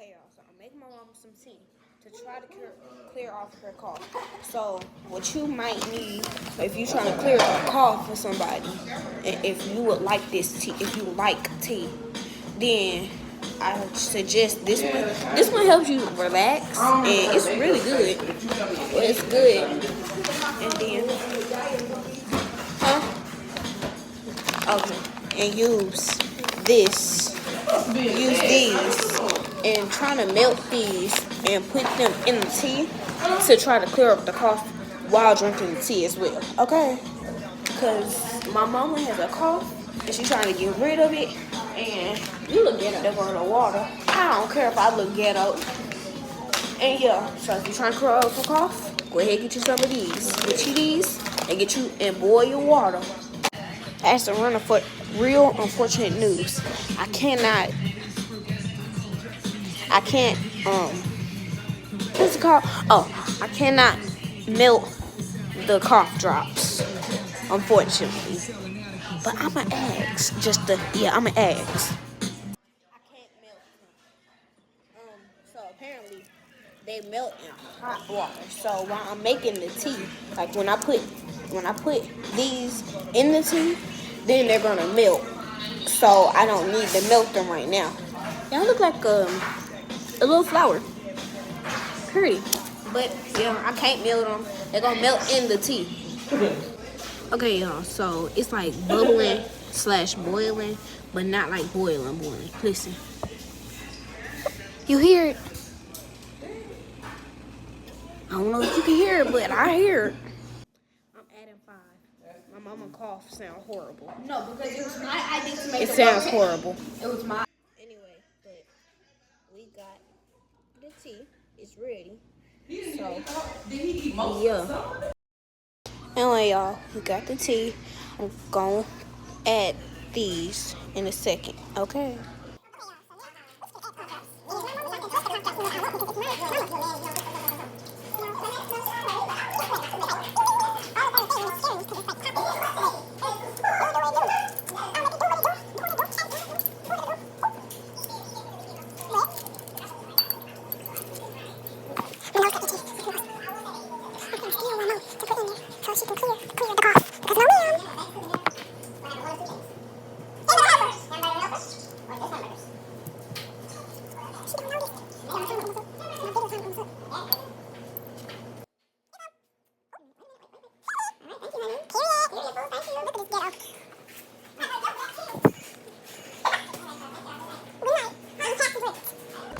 Okay, y'all, so I'm making my mom some tea to try to clear off her cough. So, what you might need, if you're trying to clear a cough for somebody, and if you would like this tea, if you like tea, then I suggest this one. This one helps you relax, and it's really good. Well, it's good. And then, okay, and use this. Use these and trying to melt these and put them in the tea to try to clear up the cough while drinking the tea as well. Okay? Because my mama has a cough and she's trying to get rid of it. And you look ghetto. They're going to water. I don't care if I look ghetto. And yeah, so if you're trying to clear up a cough, go ahead and get you some of these. Get you these and boil your water. As a runner for real unfortunate news, I can't, what's it called? Oh, I cannot melt the cough drops, unfortunately. But I'ma ask, I'ma ask. I can't melt them. So apparently they melt in hot water. So while I'm making the tea, like when I put these in the tea, then they're gonna melt. So I don't need to melt them right now. Y'all look like a little flower. Pretty. But yeah, I can't melt them. They're gonna melt in the tea. Okay, y'all. So it's like bubbling / boiling, but not like boiling. Listen. You hear it? I don't know if you can hear it, but I hear it. I'm adding 5. My mama cough sound horrible. No, because it was my idea to make it sounds horrible. It was my. Anyway, but we got the tea. It's ready. So, yeah. Anyway, y'all, we got the tea. I'm gonna add these in a second, okay? So she can clear the cough. Because no ma'am. She don't notice.